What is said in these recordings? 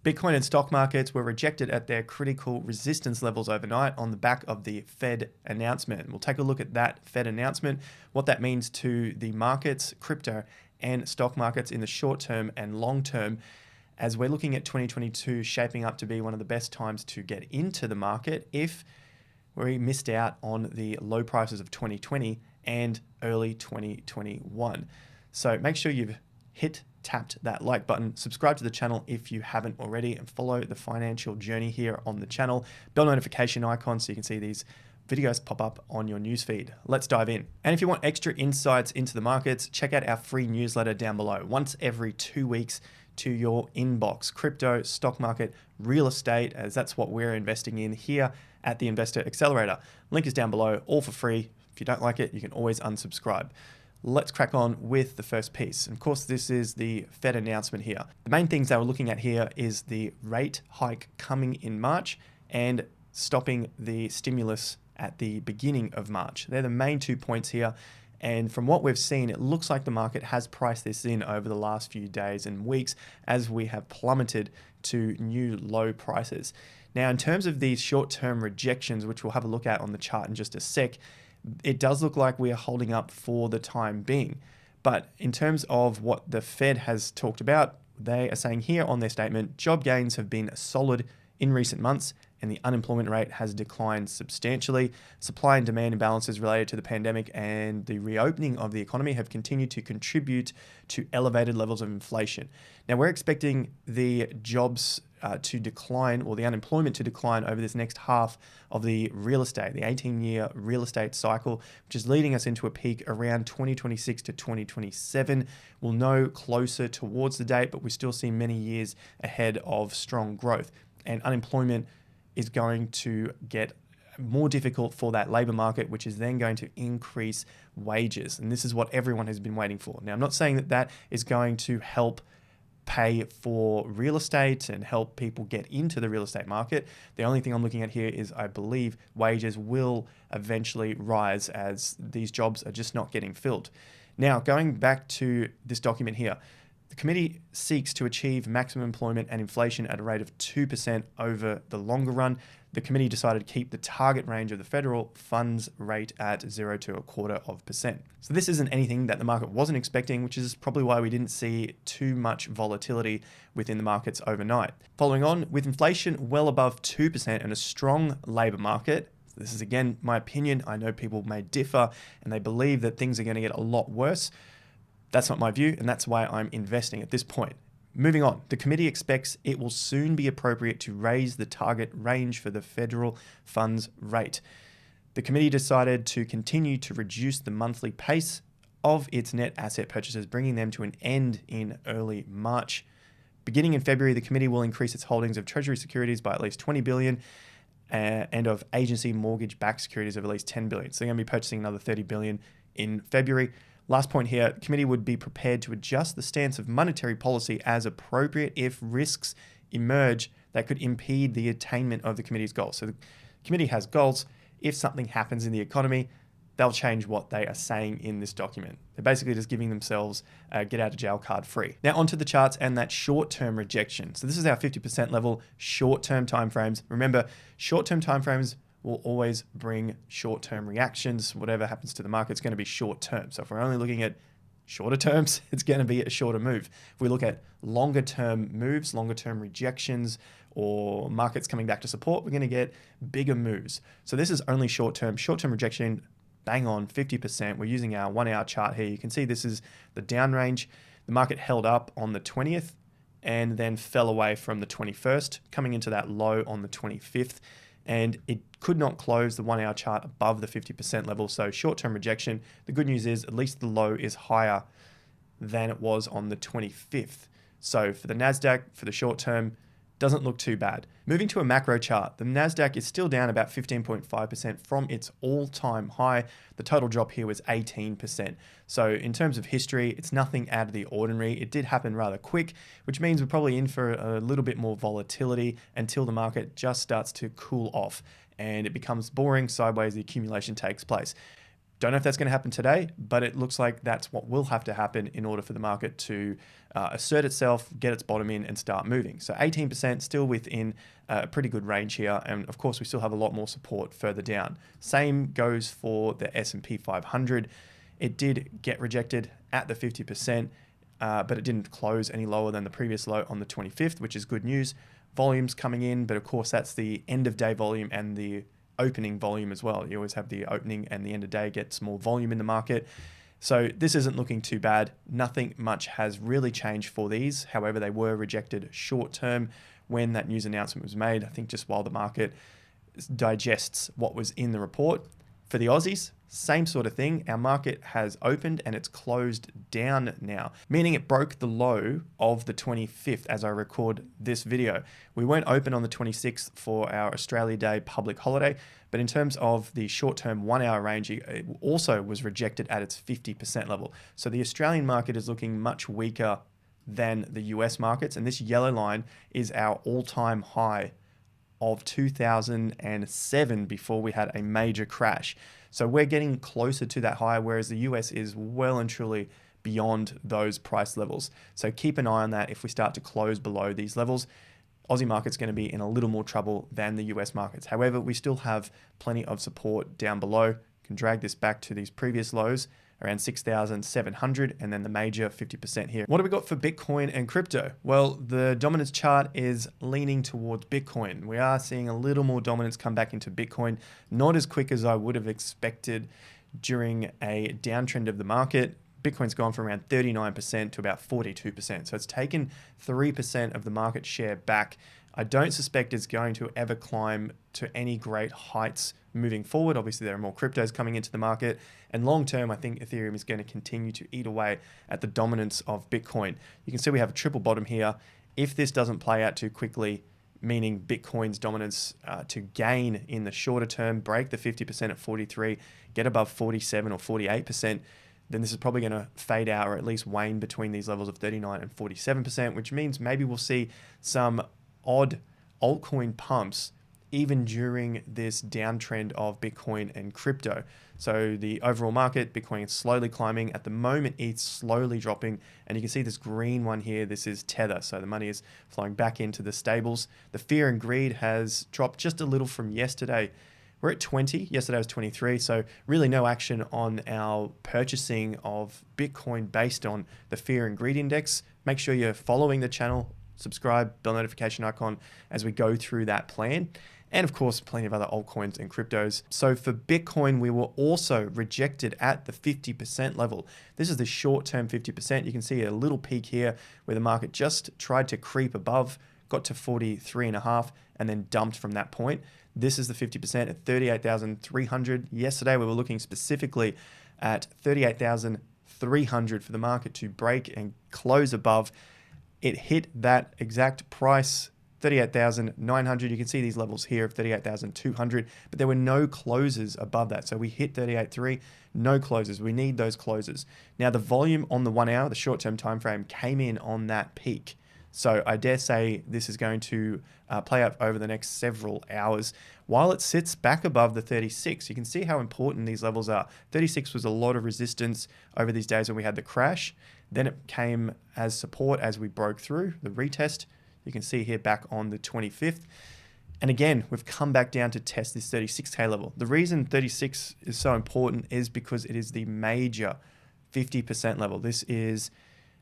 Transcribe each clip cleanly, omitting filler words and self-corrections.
Bitcoin and stock markets were rejected at their critical resistance levels overnight on the back of the Fed announcement. We'll take a look at that Fed announcement, what that means to the markets, crypto and stock markets in the short term and long term, as we're looking at 2022 shaping up to be one of the best times to get into the market if we missed out on the low prices of 2020 and early 2021. So make sure you've tapped that like button, subscribe to the channel if you haven't already, and follow the financial journey here on the channel. Bell notification icon so you can see these videos pop up on your newsfeed. Let's dive in. And if you want extra insights into the markets, check out our free newsletter down below. Once every 2 weeks to your inbox. Crypto, stock market, real estate, as that's what we're investing in here at the Investor Accelerator. Link is down below, all for free. If you don't like it, you can always unsubscribe. Let's crack on with the first piece. And of course, this is the Fed announcement here. The main things that we're looking at here is the rate hike coming in March and stopping the stimulus at the beginning of March. They're the main 2 points here. And from what we've seen, it looks like the market has priced this in over the last few days and weeks as we have plummeted to new low prices. Now, in terms of these short-term rejections, which we'll have a look at on the chart in just a sec, it does look like we are holding up for the time being. But in terms of what the Fed has talked about, they are saying here on their statement, job gains have been solid in recent months and the unemployment rate has declined substantially. Supply and demand imbalances related to the pandemic and the reopening of the economy have continued to contribute to elevated levels of inflation. Now, we're expecting the jobs to decline, or the unemployment to decline over this next half of the real estate, the 18-year real estate cycle, which is leading us into a peak around 2026 to 2027. We'll know closer towards the date, but we still see many years ahead of strong growth. And unemployment is going to get more difficult for that labor market, which is then going to increase wages. And this is what everyone has been waiting for. Now, I'm not saying that that is going to help pay for real estate and help people get into the real estate market. The only thing I'm looking at here is I believe wages will eventually rise as these jobs are just not getting filled. Now, going back to this document here, the committee seeks to achieve maximum employment and inflation at a rate of 2% over the longer run. The committee decided to keep the target range of the federal funds rate at 0 to 0.25%. So this isn't anything that the market wasn't expecting, which is probably why we didn't see too much volatility within the markets overnight. Following on, with inflation well above 2% and a strong labor market, this is again my opinion, I know people may differ and they believe that things are going to get a lot worse. That's not my view, and that's why I'm investing at this point. Moving on, the committee expects it will soon be appropriate to raise the target range for the federal funds rate. The committee decided to continue to reduce the monthly pace of its net asset purchases, bringing them to an end in early March. Beginning in February, the committee will increase its holdings of Treasury securities by at least $20 billion and of agency mortgage-backed securities of at least $10 billion. So they're going to be purchasing another $30 billion in February. Last point here, the committee would be prepared to adjust the stance of monetary policy as appropriate if risks emerge that could impede the attainment of the committee's goals. So the committee has goals. If something happens in the economy, they'll change what they are saying in this document. They're basically just giving themselves a get out of jail card free. Now onto the charts and that short-term rejection. So this is our 50% level short-term timeframes. Remember, short-term timeframes will always bring short-term reactions. Whatever happens to the market is going to be short-term. So if we're only looking at shorter terms, it's going to be a shorter move. If we look at longer-term moves, longer-term rejections, or markets coming back to support, we're going to get bigger moves. So this is only short-term. Short-term rejection, bang on, 50%. We're using our 1 hour chart here. You can see this is the down range. The market held up on the 20th and then fell away from the 21st, coming into that low on the 25th. And it could not close the 1 hour chart above the 50% level. So short-term rejection. The good news is at least the low is higher than it was on the 25th. So for the NASDAQ, for the short term, doesn't look too bad. Moving to a macro chart, the NASDAQ is still down about 15.5% from its all-time high. The total drop here was 18%. So in terms of history, it's nothing out of the ordinary. It did happen rather quick, which means we're probably in for a little bit more volatility until the market just starts to cool off and it becomes boring, sideways, the accumulation takes place. Don't know if that's going to happen today, but it looks like that's what will have to happen in order for the market to assert itself, get its bottom in, and start moving. So 18% still within a pretty good range here. And of course, we still have a lot more support further down. Same goes for the S&P 500. It did get rejected at the 50%, but it didn't close any lower than the previous low on the 25th, which is good news. Volumes coming in, but of course, that's the end of day volume and the opening volume as well. You always have the opening and the end of day gets more volume in the market. So this isn't looking too bad. Nothing much has really changed for these. However, they were rejected short term when that news announcement was made. I think just while the market digests what was in the report. For the Aussies, same sort of thing. Our market has opened and it's closed down now, meaning it broke the low of the 25th as I record this video. We weren't open on the 26th for our Australia Day public holiday, but in terms of the short-term 1 hour range, it also was rejected at its 50% level. So the Australian market is looking much weaker than the US markets, and this yellow line is our all-time high of 2007 before we had a major crash. So we're getting closer to that high, whereas the US is well and truly beyond those price levels. So keep an eye on that. If we start to close below these levels, Aussie market's going to be in a little more trouble than the US markets. However, we still have plenty of support down below. Can drag this back to these previous lows around 6,700 and then the major 50% here. What do we got for Bitcoin and crypto? Well, the dominance chart is leaning towards Bitcoin. We are seeing a little more dominance come back into Bitcoin, not as quick as I would have expected during a downtrend of the market. Bitcoin's gone from around 39% to about 42%. So it's taken 3% of the market share back. I don't suspect it's going to ever climb to any great heights moving forward. Obviously, there are more cryptos coming into the market. And long term, I think Ethereum is going to continue to eat away at the dominance of Bitcoin. You can see we have a triple bottom here. If this doesn't play out too quickly, meaning Bitcoin's dominance to gain in the shorter term, break the 50% at 43, get above 47 or 48%, then this is probably going to fade out or at least wane between these levels of 39 and 47%, which means maybe we'll see some odd altcoin pumps even during this downtrend of Bitcoin and crypto. So the overall market, Bitcoin is slowly climbing. At the moment, it's slowly dropping. And you can see this green one here. This is Tether. So the money is flowing back into the stables. The fear and greed has dropped just a little from yesterday. We're at 20. Yesterday was 23. So really no action on our purchasing of Bitcoin based on the fear and greed index. Make sure you're following the channel, subscribe, bell notification icon as we go through that plan. And of course, plenty of other altcoins and cryptos. So for Bitcoin, we were also rejected at the 50% level. This is the short-term 50%. You can see a little peak here where the market just tried to creep above, got to 43.5 and then dumped from that point. This is the 50% at 38,300. Yesterday, we were looking specifically at 38,300 for the market to break and close above. It hit that exact price, 38,900. You can see these levels here of 38,200, but there were no closes above that. So we hit 38.3, no closes. We need those closes. Now the volume on the 1 hour, the short-term time frame, came in on that peak. So I dare say this is going to play out over the next several hours. While it sits back above the 36, you can see how important these levels are. 36 was a lot of resistance over these days when we had the crash. Then it came as support as we broke through the retest. You can see here back on the 25th. And again, we've come back down to test this 36K level. The reason 36 is so important is because it is the major 50% level. This is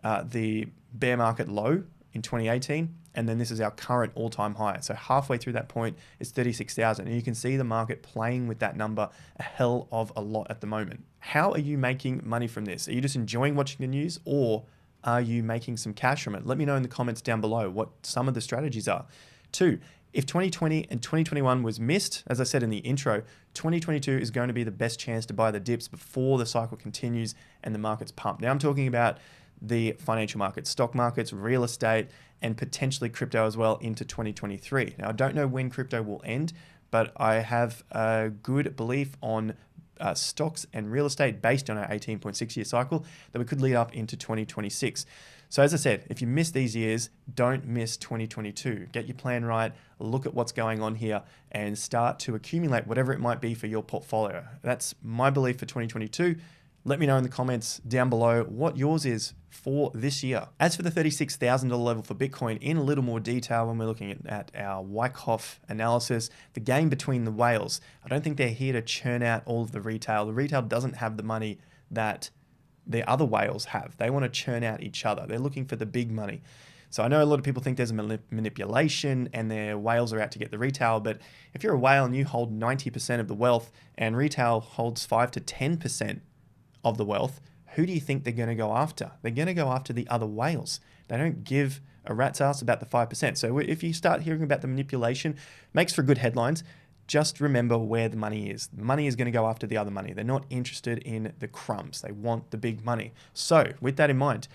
the bear market low in 2018. And then this is our current all-time high. So halfway through that point is 36,000. And you can see the market playing with that number a hell of a lot at the moment. How are you making money from this? Are you just enjoying watching the news, or are you making some cash from it? Let me know in the comments down below what some of the strategies are. 2, if 2020 and 2021 was missed, as I said in the intro, 2022 is going to be the best chance to buy the dips before the cycle continues and the markets pump. Now I'm talking about the financial markets, stock markets, real estate, and potentially crypto as well into 2023. Now, I don't know when crypto will end, but I have a good belief on stocks and real estate based on our 18.6-year cycle that we could lead up into 2026. So as I said, if you miss these years, don't miss 2022. Get your plan right, look at what's going on here, and start to accumulate whatever it might be for your portfolio. That's my belief for 2022. Let me know in the comments down below what yours is for this year. As for the $36,000 level for Bitcoin, in a little more detail when we're looking at our Wyckoff analysis, the game between the whales, I don't think they're here to churn out all of the retail. The retail doesn't have the money that the other whales have. They want to churn out each other. They're looking for the big money. So I know a lot of people think there's a manipulation and their whales are out to get the retail, but if you're a whale and you hold 90% of the wealth and retail holds 5 to 10% of the wealth, who do you think they're going to go after? They're going to go after the other whales. They don't give a rat's ass about the 5%. So if you start hearing about the manipulation, makes for good headlines. Just remember where the money is. The money is going to go after the other money. They're not interested in the crumbs. They want the big money. So with that in mind,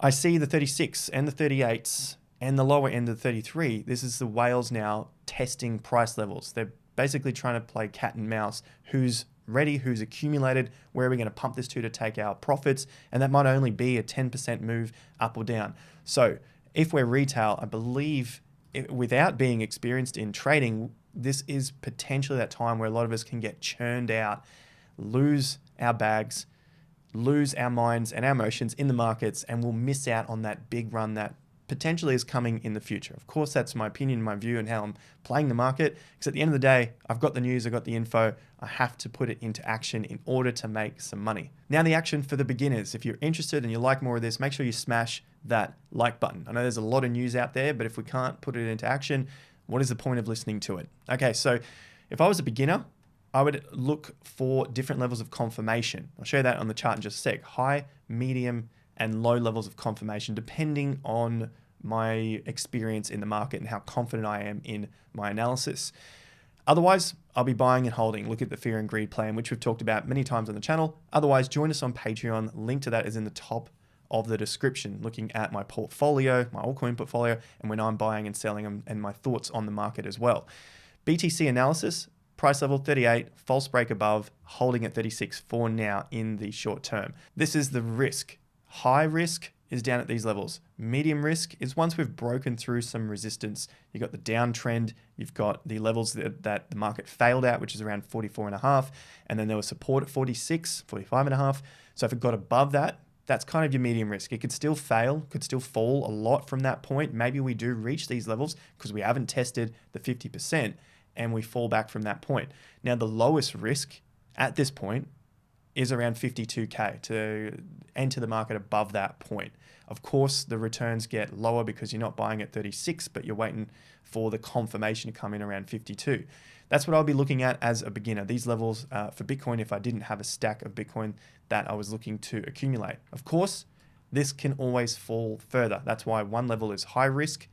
I see the 36 and the 38s and the lower end of the 33. This is the whales now testing price levels. They're basically trying to play cat and mouse. Who's ready, who's accumulated, where are we going to pump this to take our profits? And that might only be a 10% move up or down. So if we're retail, I believe without being experienced in trading, this is potentially that time where a lot of us can get churned out, lose our bags, lose our minds and our emotions in the markets, and we'll miss out on that big run that potentially is coming in the future. Of course, that's my opinion, my view, and how I'm playing the market. Because at the end of the day, I've got the news, I've got the info. I have to put it into action in order to make some money. Now, the action for the beginners. If you're interested and you like more of this, make sure you smash that like button. I know there's a lot of news out there, but if we can't put it into action, what is the point of listening to it? Okay, so if I was a beginner, I would look for different levels of confirmation. I'll show you that on the chart in just a sec. High, medium, and low levels of confirmation, depending on my experience in the market and how confident I am in my analysis. Otherwise, I'll be buying and holding. Look at the fear and greed plan, which we've talked about many times on the channel. Otherwise, join us on Patreon. Link to that is in the top of the description, looking at my portfolio, my altcoin portfolio, and when I'm buying and selling them, and my thoughts on the market as well. BTC analysis, price level 38, false break above, holding at 36 for now in the short term. This is the risk. High risk is down at these levels. Medium risk is once we've broken through some resistance. You've got the downtrend, you've got the levels that the market failed at, which is around 44.5, and then there was support at 46, 45.5. So if it got above that, that's kind of your medium risk. It could still fail, could still fall a lot from that point. Maybe we do reach these levels because we haven't tested the 50% and we fall back from that point. Now, the lowest risk at this point is around 52K to enter the market above that point. Of course, the returns get lower because you're not buying at 36, but you're waiting for the confirmation to come in around 52. That's what I'll be looking at as a beginner. These levels for Bitcoin, if I didn't have a stack of Bitcoin that I was looking to accumulate. Of course, this can always fall further. That's why one level is high risk,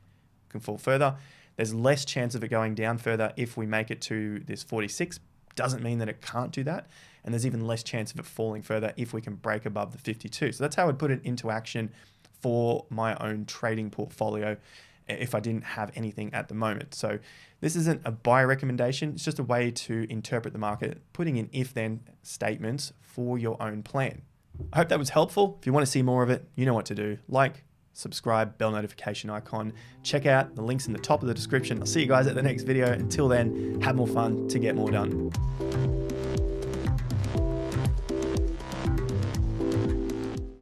can fall further. There's less chance of it going down further if we make it to this 46. Doesn't mean that it can't do that. And there's even less chance of it falling further if we can break above the 52. So that's how I'd put it into action for my own trading portfolio if I didn't have anything at the moment. So this isn't a buy recommendation. It's just a way to interpret the market, putting in if-then statements for your own plan. I hope that was helpful. If you want to see more of it, you know what to do. Like, subscribe, bell notification icon. Check out the links in the top of the description. I'll see you guys at the next video. Until then, have more fun to get more done.